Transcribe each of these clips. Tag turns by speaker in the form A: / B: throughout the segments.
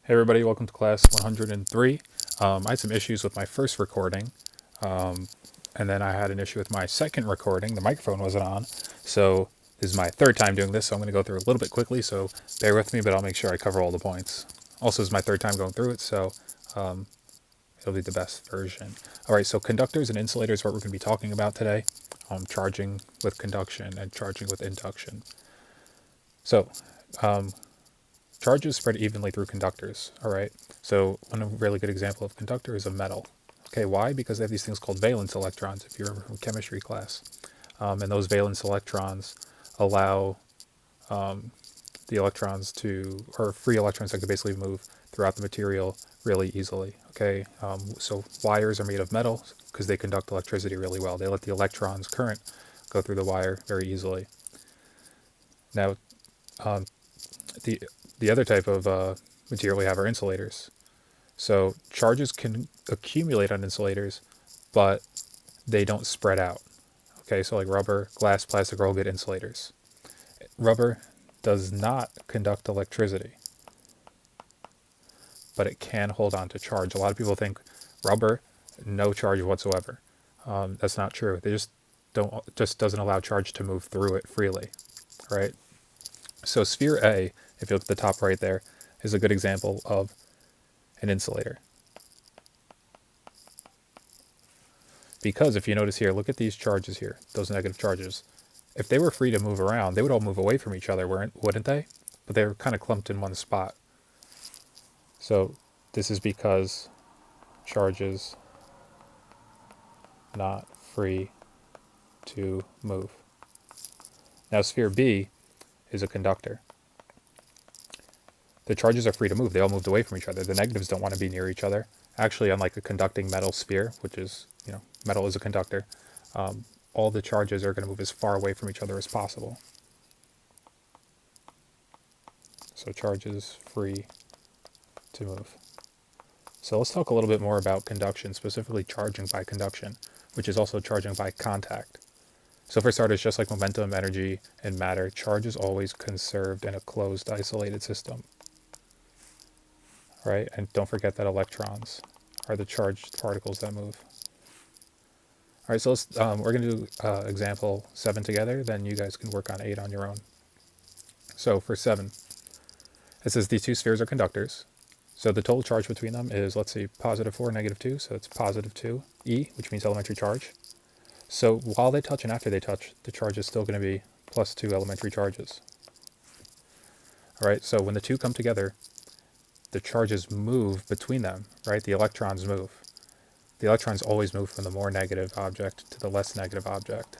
A: Hey everybody, welcome to class 103. I had some issues with my first recording, and then I had an issue with my second recording. The microphone wasn't on, so this is my third time doing this, so I'm going to go through it a little bit quickly, so bear with me, but I'll make sure I cover all the points. Also, it's my third time going through it, so it'll be the best version. Alright, so conductors and insulators are what we're going to be talking about today. Charging with conduction and charging with induction. So, charges spread evenly through conductors, all right? So one really good example of conductor is a metal. Okay, why? Because they have these things called valence electrons, if you remember from chemistry class. And those valence electrons allow the electrons to, or free electrons that could basically move throughout the material really easily. Okay, so wires are made of metal because they conduct electricity really well. They let the electrons current go through the wire very easily. Now, um, the the other type of material we have are insulators. So charges can accumulate on insulators, but they don't spread out. Okay, so like rubber, glass, plastic are all good insulators. Rubber does not conduct electricity, but it can hold on to charge. A lot of people think rubber, no charge whatsoever. That's not true. They just doesn't allow charge to move through it freely, right? So sphere A, if you look at the top right there, is a good example of an insulator. Because if you notice here, look at these charges here, those negative charges. If they were free to move around, they would all move away from each other, wouldn't they? But they're kind of clumped in one spot. So this is because charges not free to move. Now sphere B is a conductor. The charges are free to move. They all moved away from each other. The negatives don't want to be near each other. Actually, unlike a conducting metal sphere, which is, metal is a conductor, all the charges are going to move as far away from each other as possible. So charges free to move. So let's talk a little bit more about conduction, specifically charging by conduction, which is also charging by contact. So for starters, just like momentum, energy, and matter, charge is always conserved in a closed, isolated system. Right? And don't forget that electrons are the charged particles that move. All right, so we're going to do example 7 together, then you guys can work on 8 on your own. So for 7, it says these two spheres are conductors. So the total charge between them is, let's see, positive 4, negative 2, so it's positive 2 E, which means elementary charge. So while they touch and after they touch, the charge is still going to be plus 2 elementary charges. All right, so when the two come together, the charges move between them, right? The electrons move. The electrons always move from the more negative object to the less negative object.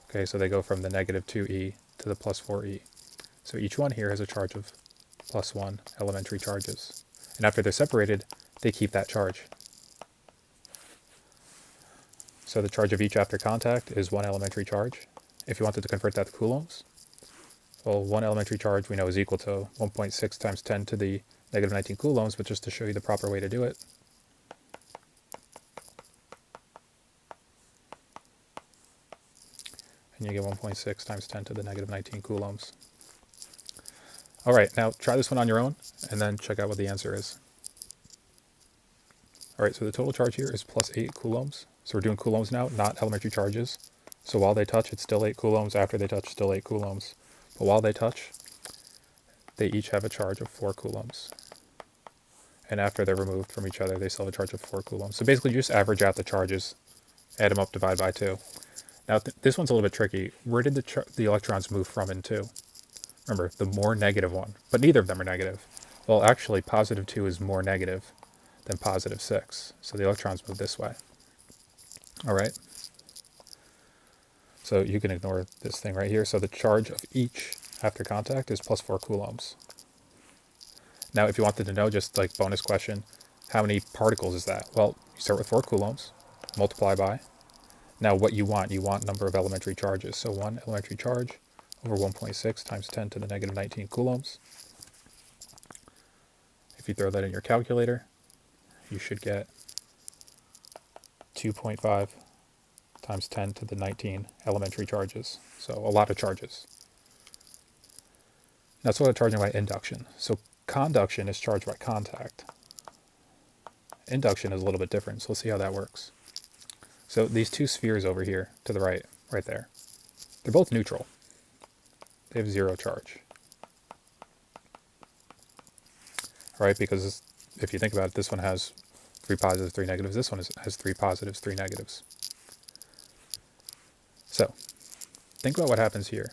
A: Okay, so they go from the negative 2e to the plus 4e. So each one here has a charge of plus 1 elementary charges. And after they're separated, they keep that charge. So the charge of each after contact is 1 elementary charge. If you wanted to convert that to coulombs, well, 1 elementary charge we know is equal to 1.6 times 10 to the negative 19 coulombs, but just to show you the proper way to do it, and you get 1.6 times 10 to the negative 19 coulombs. All right, now try this one on your own, and then check out what the answer is. All right, so the total charge here is plus 8 coulombs. So we're doing coulombs now, not elementary charges. So while they touch, it's still 8 coulombs. After they touch, still 8 coulombs. But while they touch, they each have a charge of 4 coulombs. And after they're removed from each other, they still have a charge of 4 coulombs. So basically, you just average out the charges, add them up, divide by 2. Now, this one's a little bit tricky. Where did the electrons move from and to? Remember, the more negative one. But neither of them are negative. Well, actually, positive 2 is more negative than positive 6. So the electrons move this way. All right? So you can ignore this thing right here. So the charge of each after contact is plus 4 coulombs. Now, if you wanted to know, just like bonus question, how many particles is that? Well, you start with 4 coulombs, multiply by. Now, what you want number of elementary charges. So 1 elementary charge over 1.6 times 10 to the negative 19 coulombs. If you throw that in your calculator, you should get 2.5 times 10 to the 19 elementary charges. So a lot of charges. That's what I'm charging by induction. So conduction is charged by contact. Induction is a little bit different, so let's see how that works. So these two spheres over here to the right there, they're both neutral. They have zero charge. Right? Because if you think about it, this one has 3 positives, 3 negatives. This one has 3 positives, 3 negatives. So think about what happens here.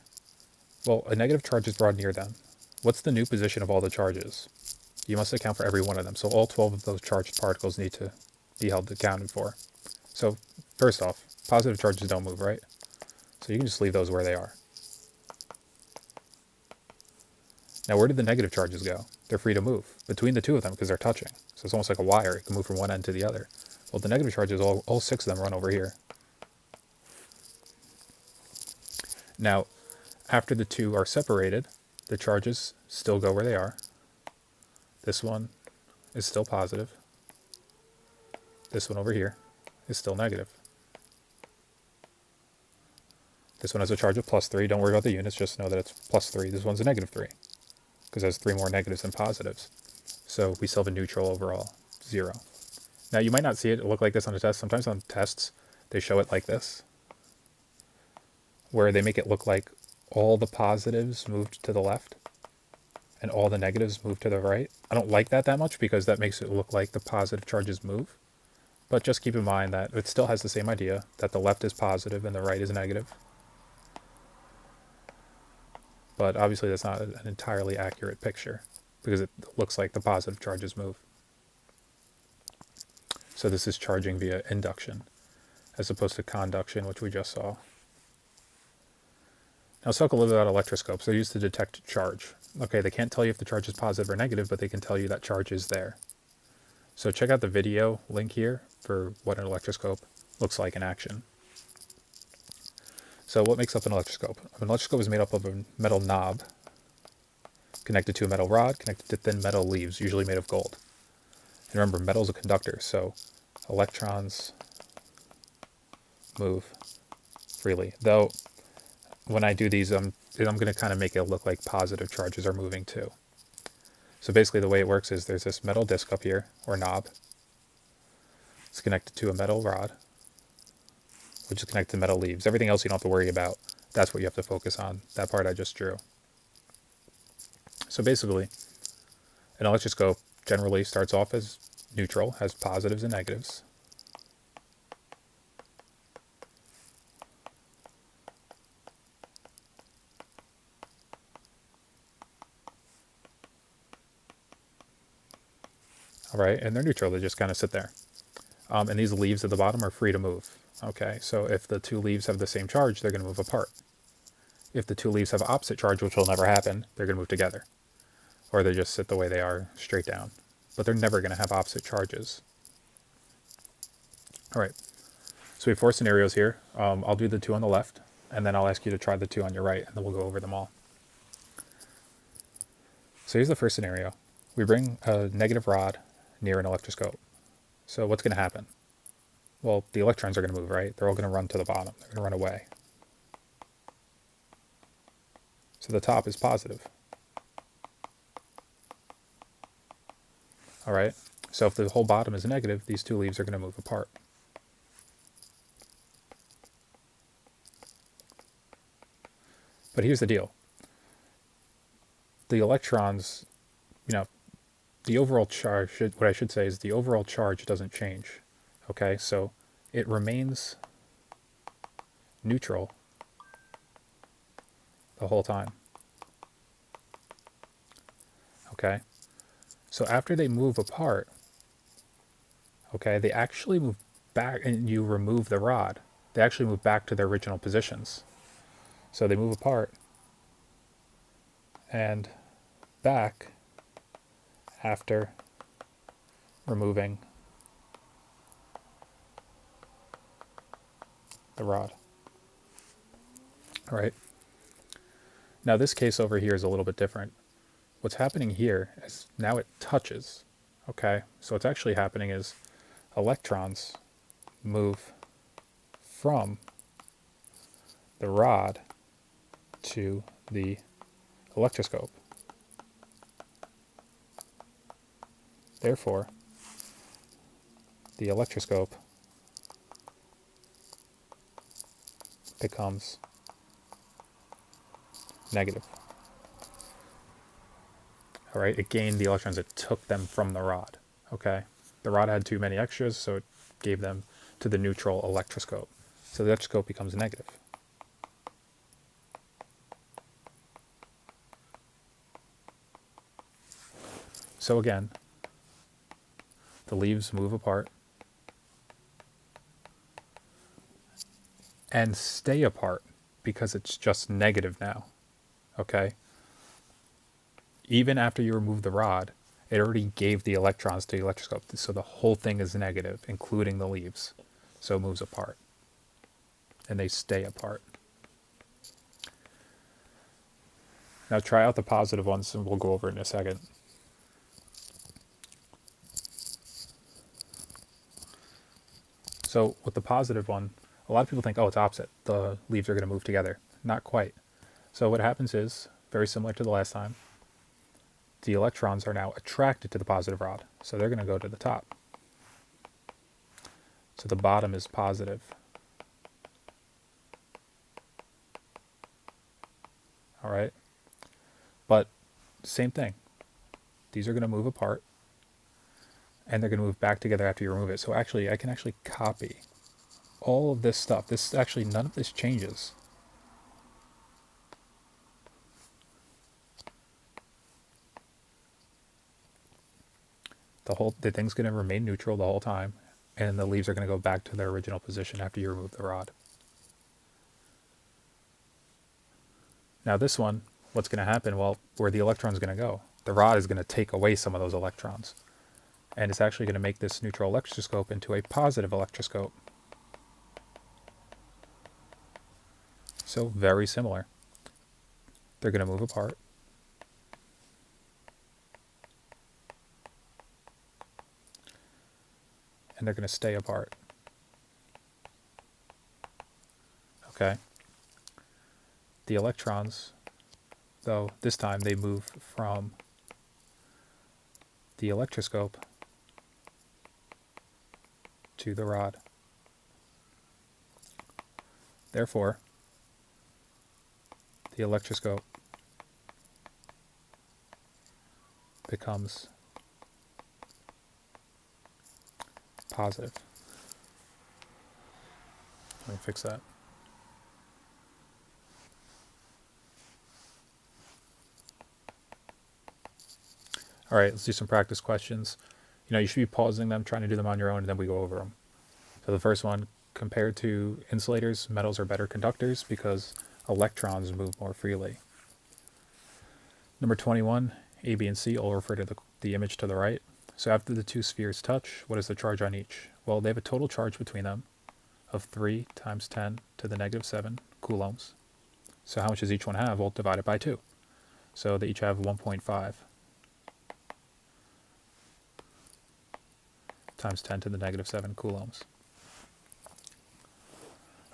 A: Well, a negative charge is brought near them. What's the new position of all the charges? You must account for every one of them. So all 12 of those charged particles need to be held accounted for. So first off, positive charges don't move, right? So you can just leave those where they are. Now, where did the negative charges go? They're free to move between the two of them because they're touching. So it's almost like a wire. It can move from one end to the other. Well, the negative charges, all 6 of them run over here. Now, after the two are separated, the charges still go where they are. This one is still positive. This one over here is still negative. This one has a charge of +3. Don't worry about the units, just know that it's +3. This one's a -3 because it has 3 more negatives than positives. So we still have a neutral overall, 0. Now you might not see it look like this on a test. Sometimes on tests, they show it like this, where they make it look like all the positives moved to the left and all the negatives moved to the right. I don't like that much because that makes it look like the positive charges move. But just keep in mind that it still has the same idea, that the left is positive and the right is negative. But obviously that's not an entirely accurate picture because it looks like the positive charges move. So this is charging via induction as opposed to conduction, which we just saw. Now let's talk a little bit about electroscopes. They're used to detect charge. Okay, they can't tell you if the charge is positive or negative, but they can tell you that charge is there. So check out the video link here for what an electroscope looks like in action. So what makes up an electroscope? An electroscope is made up of a metal knob connected to a metal rod, connected to thin metal leaves, usually made of gold. And remember, metal is a conductor, so electrons move freely. Though, when I do these, I'm going to kind of make it look like positive charges are moving too. So basically the way it works is there's this metal disc up here, or knob. It's connected to a metal rod, which is connected to metal leaves. Everything else you don't have to worry about. That's what you have to focus on. That part I just drew. So basically, an electroscope generally starts off as neutral, has positives and negatives. All right, and they're neutral. They just kind of sit there. And these leaves at the bottom are free to move. Okay, so if the two leaves have the same charge, they're going to move apart. If the two leaves have opposite charge, which will never happen, they're going to move together. Or they just sit the way they are, straight down. But they're never going to have opposite charges. All right, so we have 4 scenarios here. I'll do the 2 on the left, and then I'll ask you to try the 2 on your right, and then we'll go over them all. So here's the first scenario. We bring a negative rod near an electroscope. So what's going to happen? Well, the electrons are going to move, right? They're all going to run to the bottom. They're going to run away. So the top is positive. All right, so if the whole bottom is negative, these 2 leaves are going to move apart. But here's the deal. The electrons, the overall charge, what I should say is the overall charge doesn't change. Okay, so it remains neutral the whole time. Okay, so after they move apart, okay, they actually move back, and you remove the rod. They actually move back to their original positions. So they move apart and back after removing the rod. All right. Now this case over here is a little bit different. What's happening here is now it touches. Okay, so what's actually happening is electrons move from the rod to the electroscope. Therefore, the electroscope becomes negative. All right, it gained the electrons, it took them from the rod. Okay, the rod had too many extras, so it gave them to the neutral electroscope. So the electroscope becomes negative. So again, the leaves move apart and stay apart because it's just negative now. Okay? Even after you remove the rod, it already gave the electrons to the electroscope. So the whole thing is negative, including the leaves. So it moves apart. And they stay apart. Now try out the positive ones and we'll go over it in a second. So with the positive one, a lot of people think, oh, it's opposite. The leaves are going to move together. Not quite. So what happens is, very similar to the last time, the electrons are now attracted to the positive rod. So they're going to go to the top. So the bottom is positive. All right? But same thing. These are going to move apart. And they're going to move back together after you remove it. So actually, I can actually copy all of this stuff. This actually, none of this changes. The thing's going to remain neutral the whole time, and the leaves are going to go back to their original position after you remove the rod. Now this one, what's going to happen? Well, where the electron's going to go? The rod is going to take away some of those electrons, and it's actually going to make this neutral electroscope into a positive electroscope. So very similar. They're going to move apart. And they're going to stay apart. Okay? The electrons, though, this time they move from the electroscope to the rod. Therefore, the electroscope becomes positive. Let me fix that. All right, let's do some practice questions. You should be pausing them, trying to do them on your own, and then we go over them. So the first one, compared to insulators, metals are better conductors because electrons move more freely. Number 21, A, B, and C all refer to the image to the right. So after the two spheres touch, what is the charge on each? Well, they have a total charge between them of 3 times 10 to the negative 7 coulombs. So how much does each one have? Well, divide it by 2. So they each have 1.5 times 10 to the negative 7 coulombs.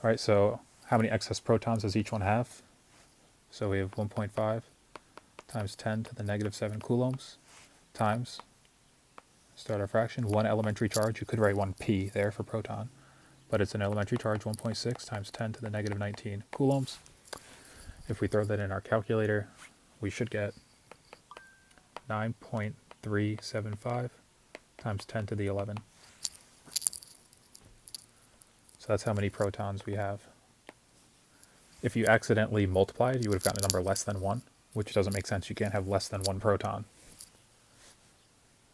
A: All right, so how many excess protons does each one have? So we have 1.5 times 10 to the negative 7 coulombs times, start our fraction, one elementary charge. You could write 1p there for proton, but it's an elementary charge, 1.6 times 10 to the negative 19 coulombs. If we throw that in our calculator, we should get 9.375 times 10 to the 11. So that's how many protons we have. If you accidentally multiplied, you would have gotten a number less than 1, which doesn't make sense. You can't have less than 1 proton.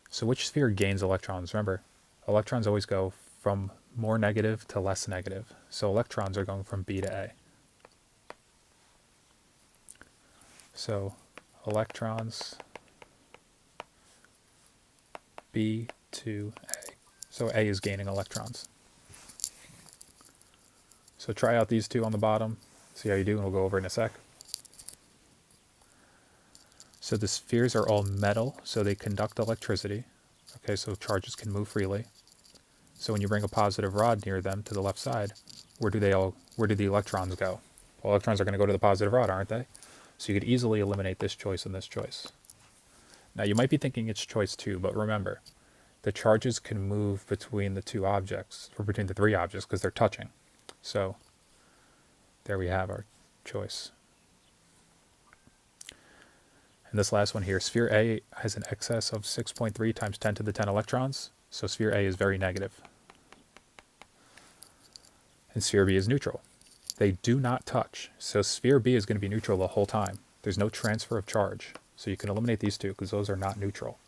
A: So which sphere gains electrons? Remember, electrons always go from more negative to less negative. So electrons are going from B to A. So electrons B to A. So A is gaining electrons. So try out these two on the bottom. See how you do, and we'll go over it in a sec. So the spheres are all metal, so they conduct electricity. Okay, so charges can move freely. So when you bring a positive rod near them to the left side, where do the electrons go? Well, electrons are going to go to the positive rod, aren't they? So you could easily eliminate this choice and this choice. Now you might be thinking it's choice 2, but remember, the charges can move between the two objects, or between the three objects, because they're touching. So there we have our choice. And this last one here, sphere A has an excess of 6.3 times 10 to the 10 electrons, so sphere A is very negative. And sphere B is neutral. They do not touch, so sphere B is going to be neutral the whole time. There's no transfer of charge, so you can eliminate these two because those are not neutral.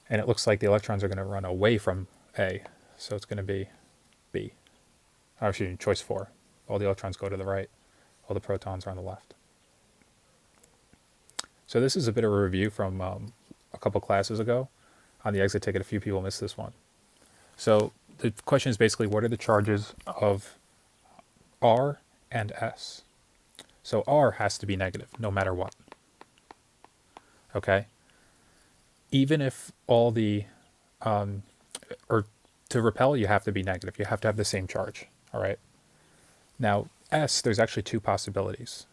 A: And it looks like the electrons are going to run away from A, so it's going to be B. Actually, choice 4. All the electrons go to the right, all the protons are on the left. So this is a bit of a review from a couple classes ago. On the exit ticket, a few people missed this one. So the question is basically, what are the charges of R and S? So R has to be negative, no matter what. Okay? Even if all the, or to repel, you have to be negative. You have to have the same charge, all right? Now, S, there's actually two possibilities.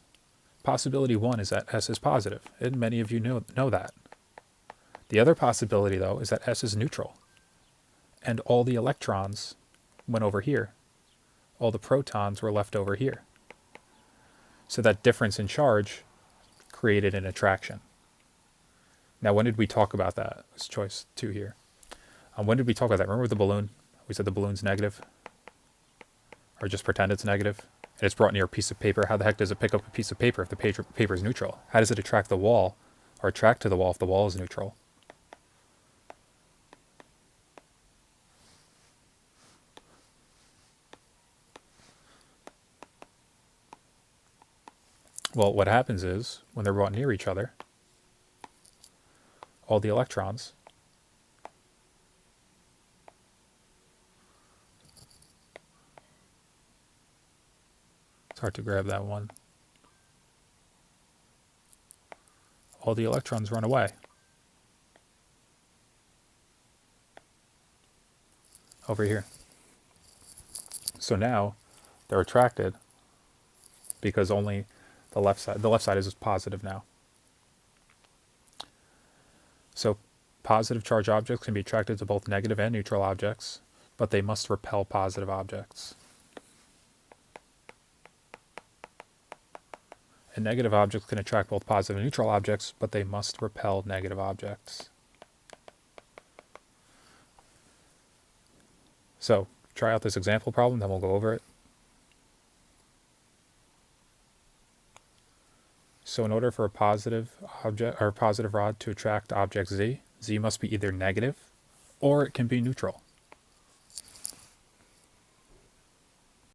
A: Possibility one is that S is positive, and many of you know that. The other possibility, though, is that S is neutral, and all the electrons went over here. All the protons were left over here. So that difference in charge created an attraction. Now, when did we talk about that? It's choice 2 here. When did we talk about that? Remember with the balloon? We said the balloon's negative, or just pretend it's negative. And it's brought near a piece of paper. How the heck does it pick up a piece of paper if the paper is neutral? How does it attract the wall, or attract to the wall if the wall is neutral? Well, what happens is, when they're brought near each other, all the electrons it's hard to grab that one. All the electrons run away. Over here. So now they're attracted because only the left side is positive now. So positive charge objects can be attracted to both negative and neutral objects, but they must repel positive objects. And negative objects can attract both positive and neutral objects, but they must repel negative objects. So try out this example problem, then we'll go over it. So in order for a positive object or a positive rod to attract object Z, Z must be either negative or it can be neutral.